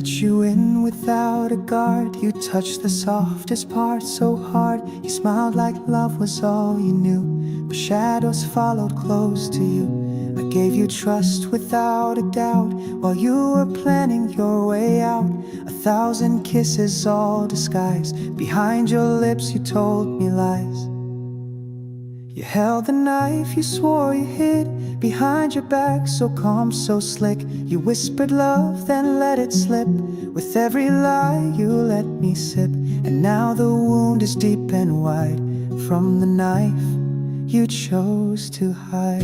let you in without a guard. You touched the softest part so hard. You smiled like love was all you knew, but shadows followed close to you. I gave you trust without a doubt, while you were planning your way out. 1,000 kisses all disguised. Behind your lips you told me lies. You held the knife you swore you hid behind your back, so calm, so slick. You whispered love, then let it slip. With every lie you let me sip. And now the wound is deep and wide from the knife you chose to hide.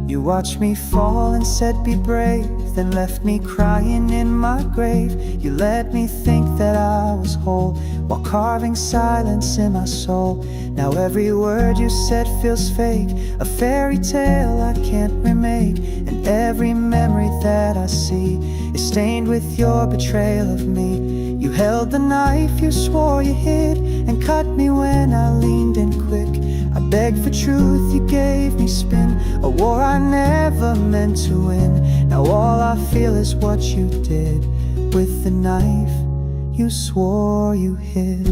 You watched me fall and said be brave, then left me crying in my grave. You let me think that I was whole, while carving silence in my soul. Now every word you said feels fake, a fairy tale I can't remake. And every memory that I see is stained with your betrayal of me. You held the knife you swore you hid, and cut me when I leaned in quick. I begged for truth, you gave me spin, a war I never meant to win. Now all I feel is what you did with the knife you swore you hid.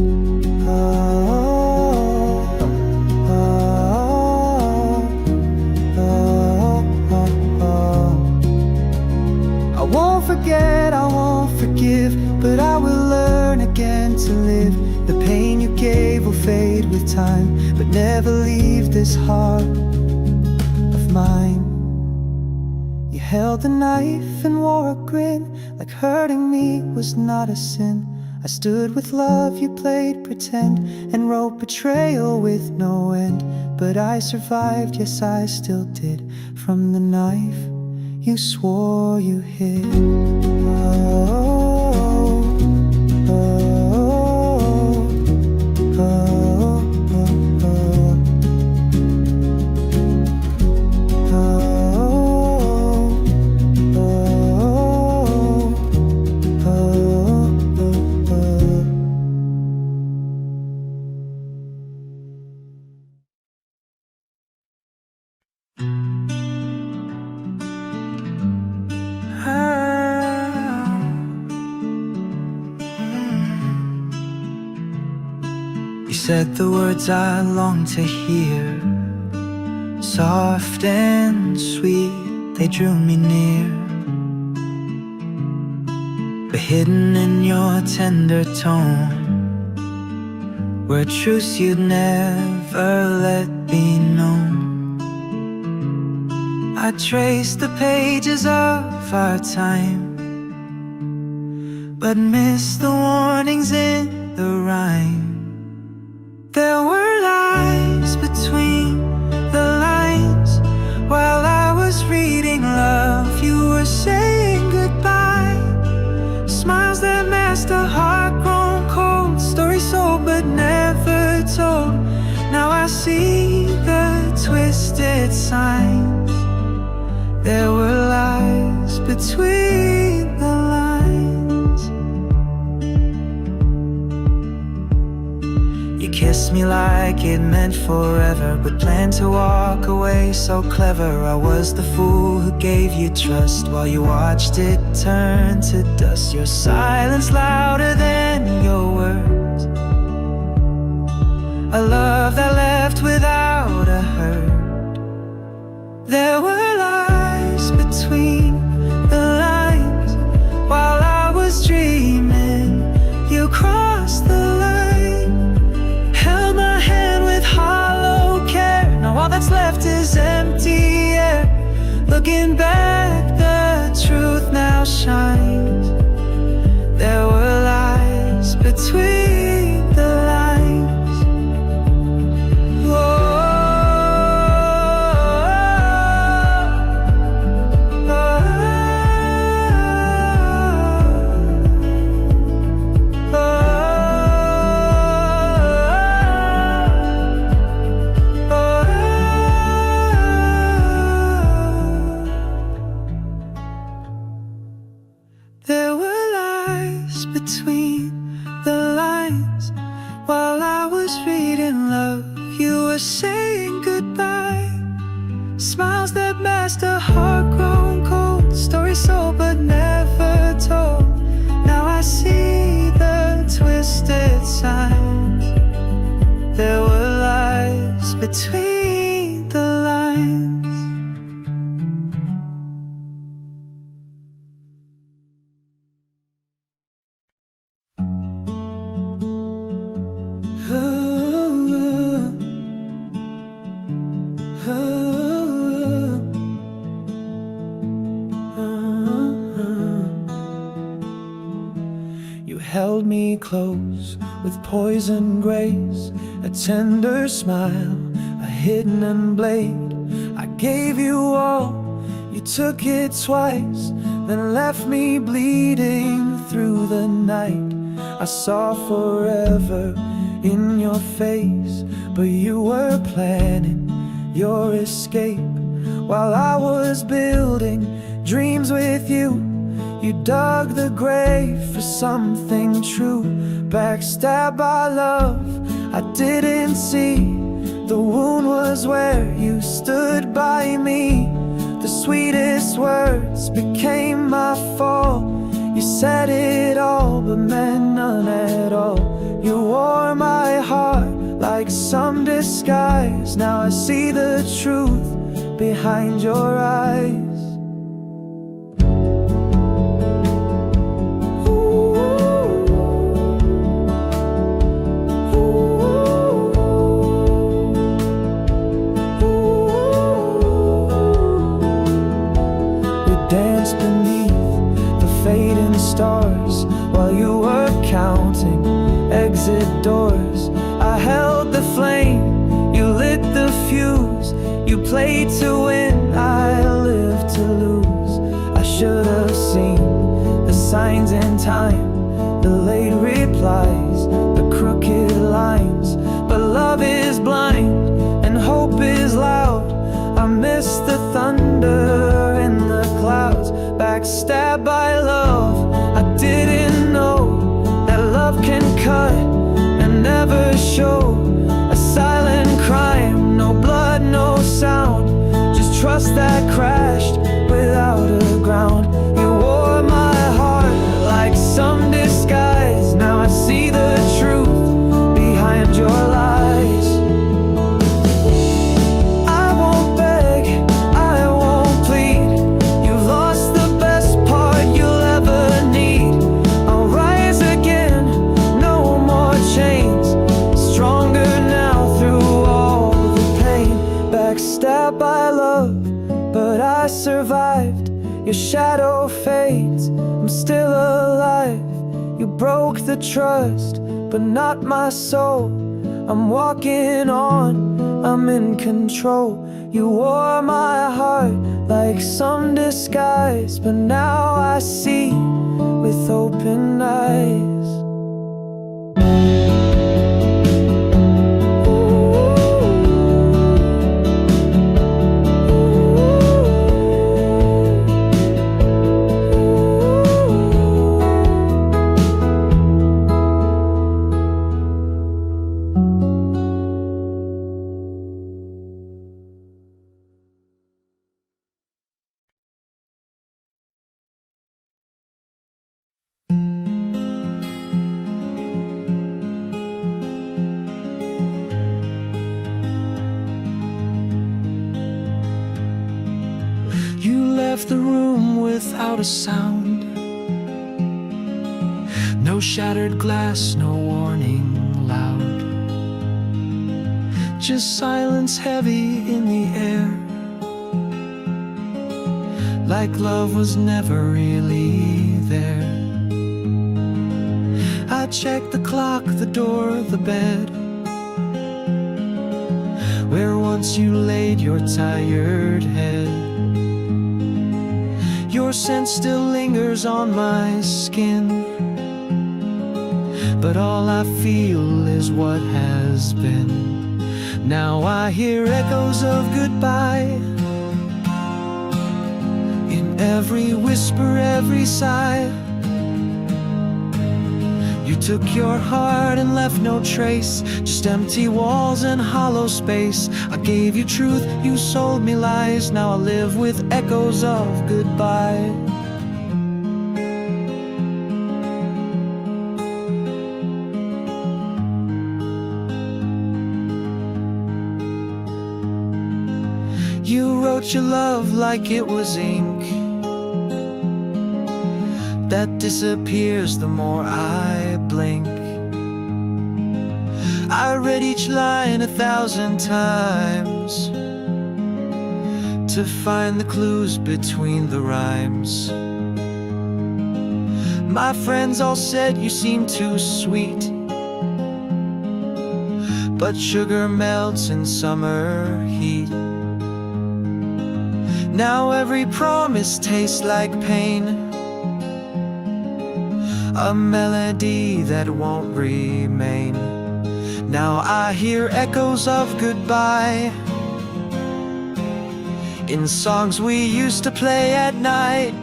I won't forget, I won't forgive, but I will learn again to live. The pain you gave will fade with time, but never leave this heart of mine. You held the knife and wore a grin, like hurting me was not a sin. I stood with love, you played pretend, and wrote betrayal with no end. But I survived, yes I still did, from the knife you swore you hid. You said the words I long to hear, soft and sweet, they drew me near. But hidden in your tender tone were truths you'd never let be known. I traced the pages of our time, but missed the warnings in the rhyme. There were lies between the lines. While I was reading love, you were saying goodbye. Smiles that masked a heart grown cold, stories sold but never told. Now I see the twisted signs. There were lies between the lines. You kissed me like it meant forever, but planned to walk away so clever. I was the fool who gave you trust, while you watched it turn to dust. Your silence louder than your words, a love that left without a hurt. There were lies between the lines. While I was dreaming, you crossed the line, held my hand with hollow care. Now all that's left is empty air. Looking back, the truth now shines. There were lies between the lines. There were lies between the lines. While I was reading love, you between the lines. You held me close with poison grace, a tender smile, a hidden blade. I gave you all, you took it twice, then left me bleeding through the night. I saw forever in your face, but you were planning your escape. While I was building dreams with you, you dug the grave for something true. Backstabbed by love I didn't see. The wound was where you stood by me. The sweetest words became my fall. You said it all but meant none at all. You wore my heart like some disguise. Now I see the truth behind your eyes. Danced beneath the fading stars while you were counting exit doors. I held the flame, you lit the fuse. You played to win, I lived to lose. I should have seen the signs in time, the late replies, the crooked lines. But love is blind and hope is loud. I miss the thunder in the clouds. Backstabbed by love, I didn't know that love can cut and never show. A silent crime, no blood, no sound, just trust that crashed without a ground. You wore my heart like some disguise. Now I see the truth behind your lies. Stabbed by love, but I survived. Your shadow fades, I'm still alive. You broke the trust, but not my soul. I'm walking on, I'm in control. You wore my heart like some disguise, but now I see with open eyes. You left the room without a sound. No shattered glass, no warning loud. Just silence heavy in the air, like love was never really there. I checked the clock, the door, the bed, where once you laid your tired head. Your scent still lingers on my skin, but all I feel is what has been. Now I hear echoes of goodbye in every whisper, every sigh. You took your heart and left no trace, just empty walls and hollow space. I gave you truth, you sold me lies. Now I live with echoes of goodbye. wrote your love like it was ink that disappears the more I blink. I read each line 1,000 times to find the clues between the rhymes. My friends all said you seem too sweet, but sugar melts in summer heat. Now every promise tastes like pain, a melody that won't remain. Now I hear echoes of goodbye in songs we used to play at night.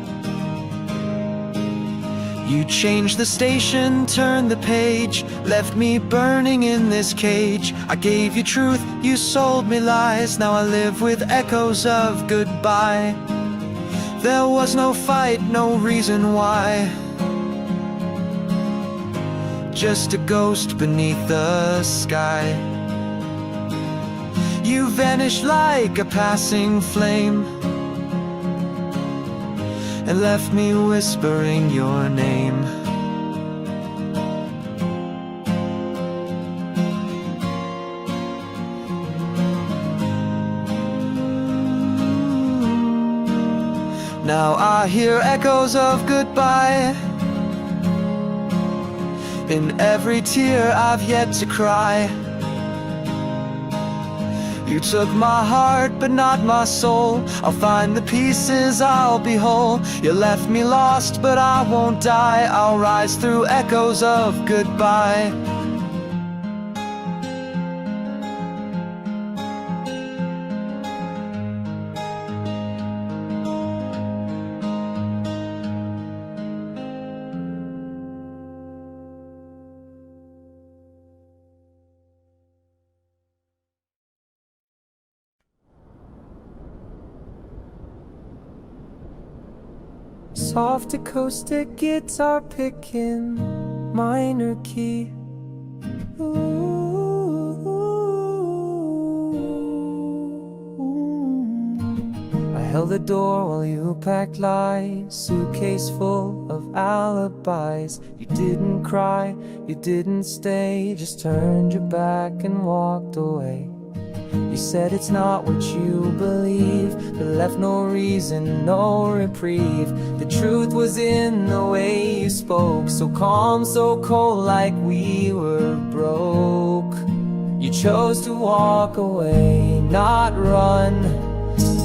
You changed the station, turned the page, left me burning in this cage. I gave you truth, you sold me lies. Now I live with echoes of goodbye. There was no fight, no reason why, just a ghost beneath the sky. You vanished like a passing flame and left me whispering your name. Now I hear echoes of goodbye in every tear I've yet to cry. You took my heart but not my soul. I'll find the pieces, I'll be whole. You left me lost but I won't die. I'll rise through echoes of goodbye. Soft acoustic guitar picking, minor key. I held the door while you packed lies, suitcase full of alibis. You didn't cry, you didn't stay, just turned your back and walked away. You said it's not what you believe, but left no reason, no reprieve. The truth was in the way you spoke, so calm, so cold, like we were broke. You chose to walk away, not run,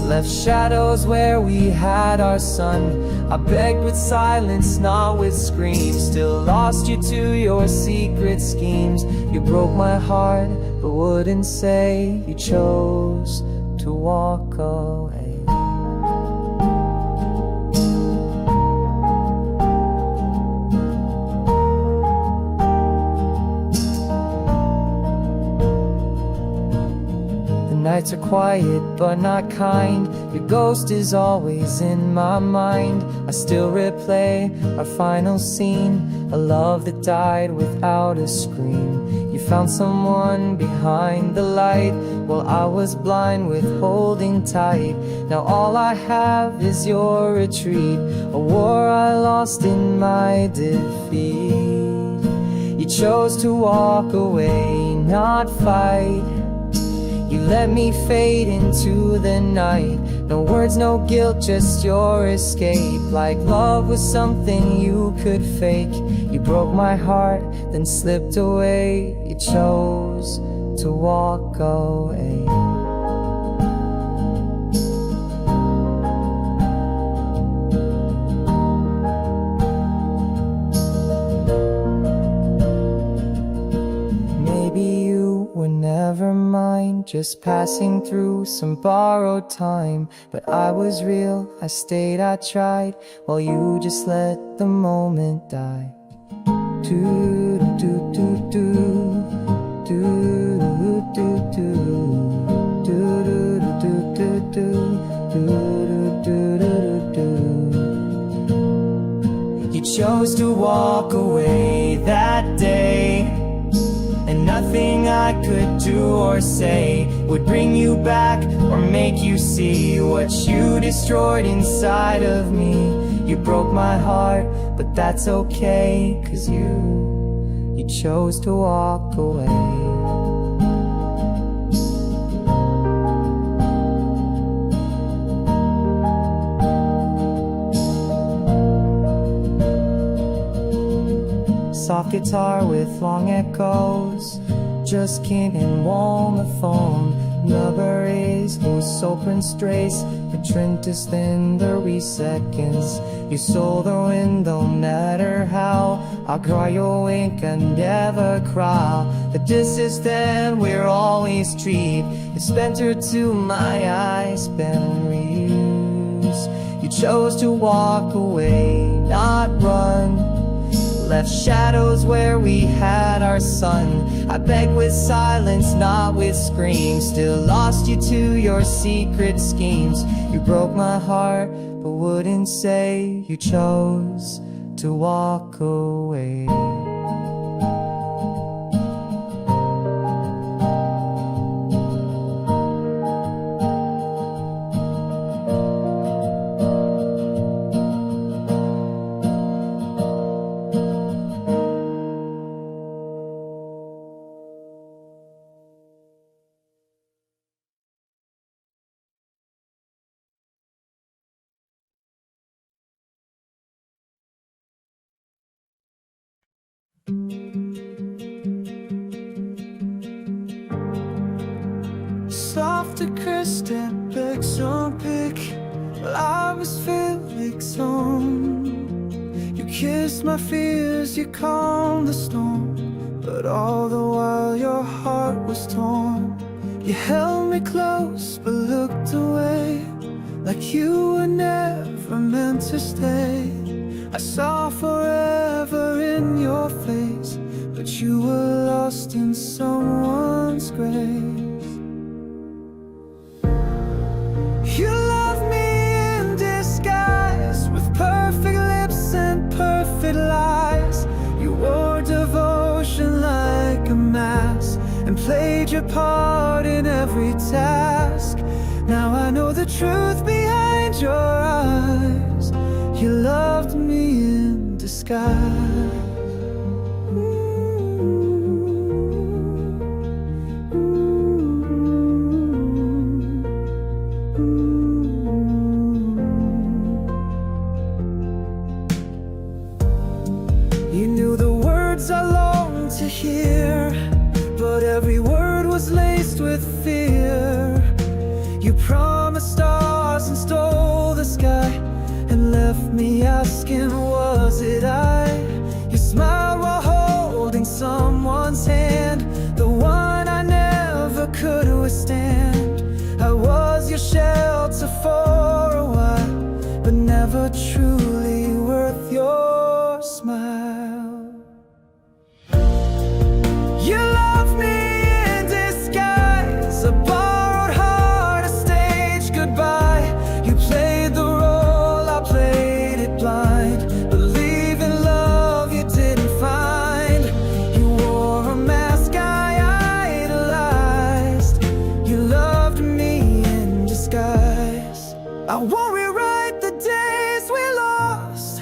left shadows where we had our sun. I begged with silence, not with screams, still lost you to your secret schemes. You broke my heart, but wouldn't say. You chose to walk away. Nights are quiet but not kind. Your ghost is always in my mind. I still replay our final scene, a love that died without a scream. You found someone behind the light while I was blind with holding tight. Now all I have is your retreat, a war I lost in my defeat. You chose to walk away, not fight. You let me fade into the night. No words, no guilt, just your escape. Like love was something you could fake. You broke my heart, then slipped away. You chose to walk away. Never mind, just passing through some borrowed time. But I was real, I stayed, I tried, while you just let the moment die. Do do do do do do do do do do do do do. You chose to walk away that day, and nothing I could do or say would bring you back or make you see what you destroyed inside of me. You broke my heart, but that's okay, 'cause you chose to walk away. Soft guitar with long echoes, just can't and warm the phone. Number is whose sopran strays, betrentus in the seconds. You sold the wind, no matter how. I'll cry your wink and never cry. The distance that we're always treat, it's splinter to my eyes, been reused. You chose to walk away, not run. Left shadows where we had our sun. I begged with silence, not with screams. Still lost you to your secret schemes. You broke my heart, but wouldn't say you chose to walk away. Soft acoustic, big song pick. Well, I was feeling some. You kissed my fears, you calmed the storm, but all the while your heart was torn. You held me close but looked away, like you were never meant to stay. I saw forever in your face, but you were lost in someone's grace. You loved me in disguise, with perfect lips and perfect lies. You wore devotion like a mask, and played your part in every task. Now I know the truth behind your eyes. You loved me in disguise. You knew the words I longed to hear, but every word was laced with fear. You promised stars and stole the sky, and left me asking, was it I? You smiled while holding someone's hand, the one I never could withstand. I was your shelter for a while, but never truly worth your smile. You loved me in disguise, a borrowed heart, a stage goodbye. You played the role, I played it blind, believing love you didn't find. You wore a mask I idolized. You loved me in disguise. I won't rewrite the days we lost,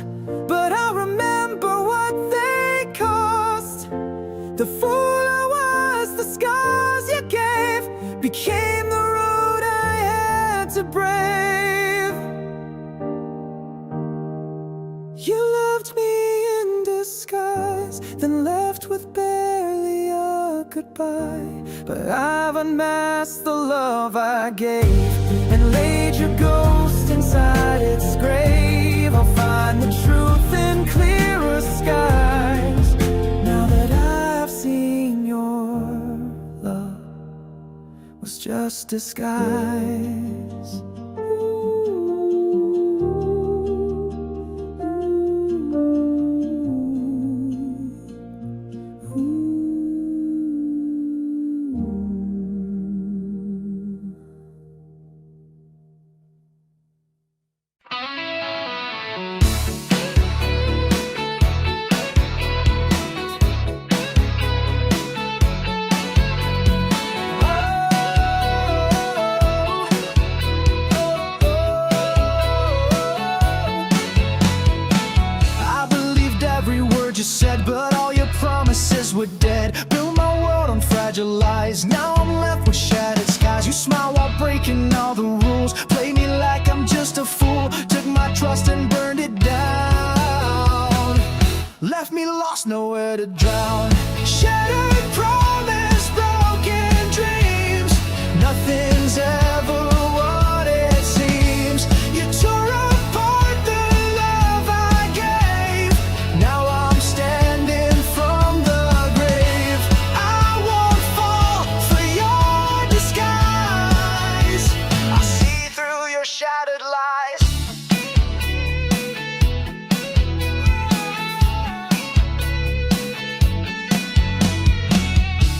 but I remember what they cost. The fool I was, the scars you gave, became the road I had to brave. You loved me in disguise, then left with barely a goodbye. But I've unmasked the love I gave, and laid your ghost inside its grave. I'll find the truth in clearer skies, now that I've seen your love was just disguise. but all your promises were dead. Built my world on fragile lies, now I'm left with shattered skies. You smile while breaking all the rules, play me like I'm just a fool. Took my trust and burned it down, left me lost, nowhere to drown. Shattered promise, broken dreams, nothing's ever what it seems. You tore apart the love I gave, now I'm standing from the grave. I won't fall for your disguise, I see through your shattered lies.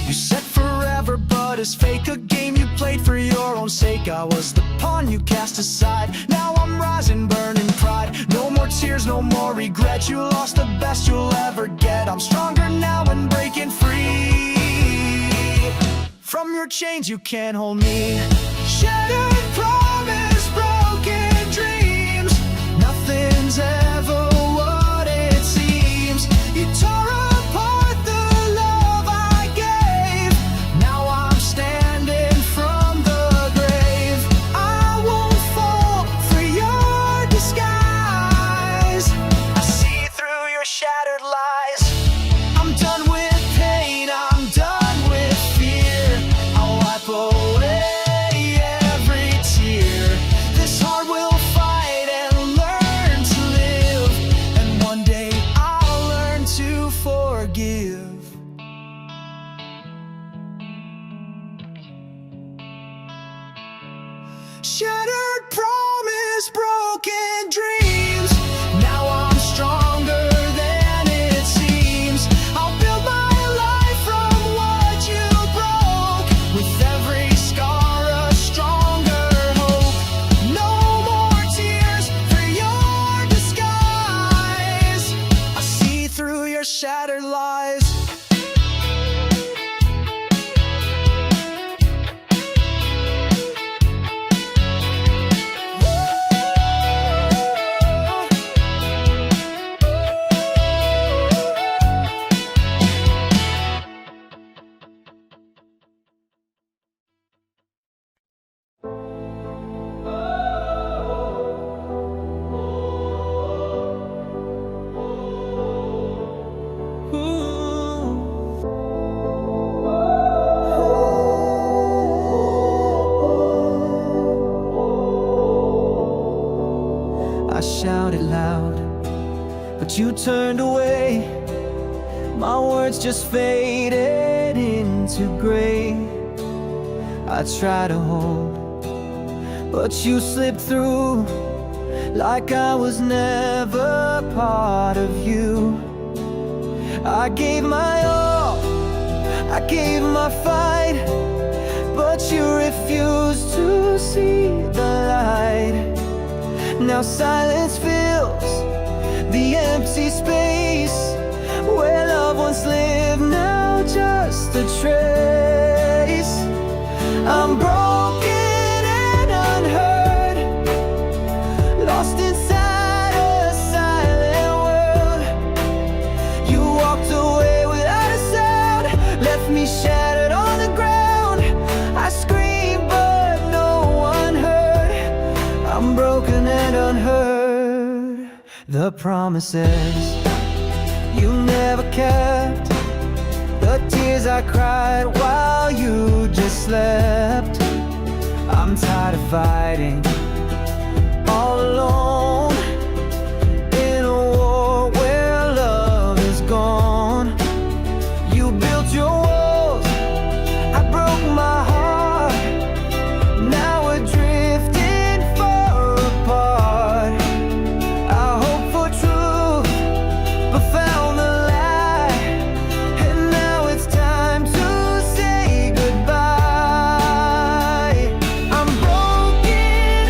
You said forever, but it's fake. A game you played for your own sake. I was the pawn you cast aside, now I'm rising, burning pride. No more tears, no more regret. You lost the best you'll ever get. I'm stronger now and breaking free. From your chains you can't hold me. Shattered promise, broken dreams, nothing's ever what it seems. You tore apart the love I gave, now I'm standing from the grave. I won't fall for your disguise, I see through your shattered lies. I'm done with pain, I'm done with fear. I'll wipe away every tear. This heart will fight and learn to live, and one day I'll learn to forgive. Shattered promise, broken dreams, now I'm stronger than it seems. I'll build my life from what you broke, with every scar a stronger hope. No more tears for your disguise, I see through your shattered lies. I shouted loud, but you turned away. My words just faded into gray. I tried to hold, but you slipped through, like I was never part of you. I gave my all, I gave my fight, but you refused to see the light. Now silence fills the empty space where loved ones live, now just a trace. I'm broken and unheard, lost inside a silent world. You walked away without a sound, left me shattered on the ground. I screamed but no one heard. I'm broken and unheard. The promises you never kept, the tears I cried while you just slept. I'm tired of fighting all alone in a war where love is gone. You built your walls, I broke my heart. Now we're drifting far apart. I hoped for truth, but found the lie, and now it's time to say goodbye. I'm broken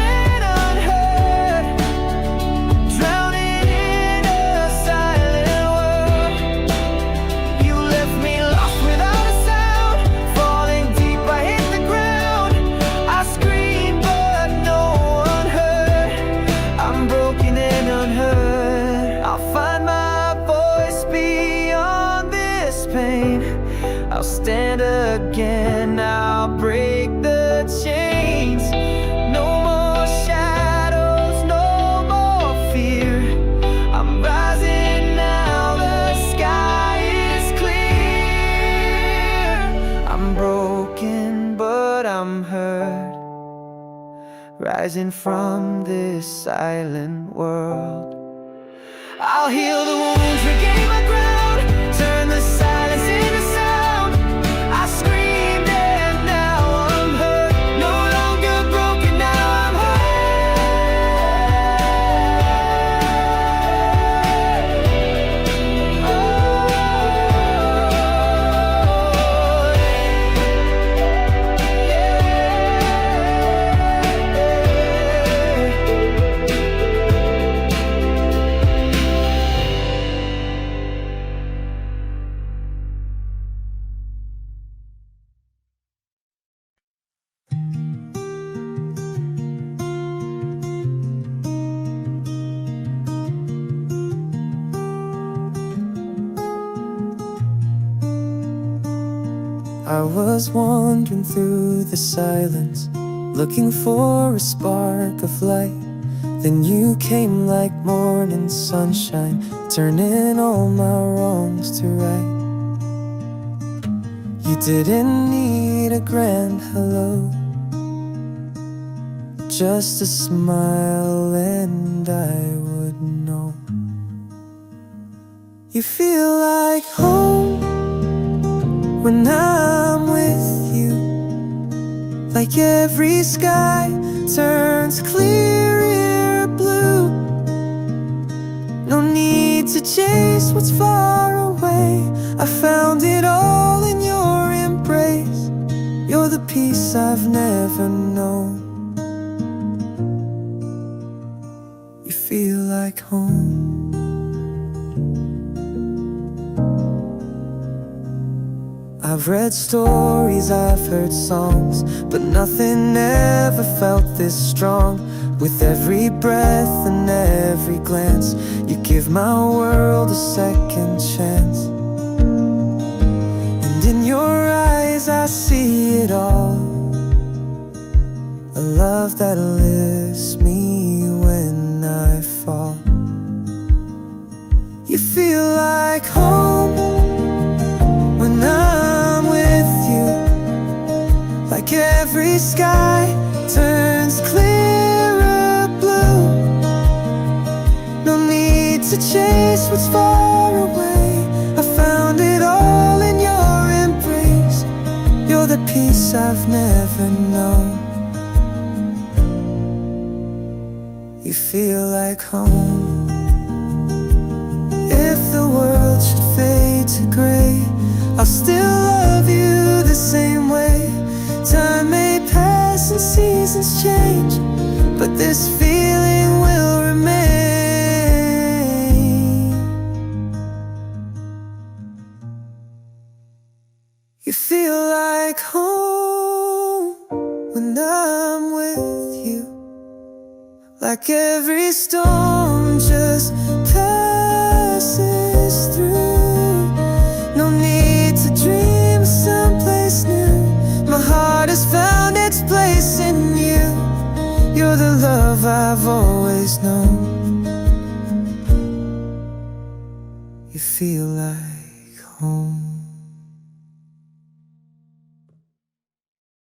I'll stand again, I'll break the chains. No more shadows, no more fear. I'm rising now, the sky is clear. I'm broken, but I'm heard, rising from this silent world. I'll heal the wounds, regain my ground, turn the silence into sound. I screamed and now I'm heard, no longer broken, now I'm I was wandering through the silence, looking for a spark of light. Then you came like morning sunshine, turning all my wrongs to right. You didn't need a grand hello, just a smile and I would know. You feel like home when I'm with you, like every sky turns clearer blue. No need to chase what's far away, I found it all in your embrace. You're the peace I've never known. You feel like home. I've read stories, I've heard songs, but nothing ever felt this strong. With every breath and every glance, you give my world a second chance. And in your eyes I see it all, a love that lifts me when I fall. You feel like home when I'm with you, like every sky turns clearer blue. No need to chase what's far away, I found it all in your embrace. You're the peace I've never known. You feel like home. If the world should fade to gray, I'll still love you the same way. Time may pass and seasons change, but this feeling will remain. You feel like home when I'm with you, like every storm just passes through. No need to dream of someplace new, my heart has found its place in you. You're the love I've always known. You feel like home.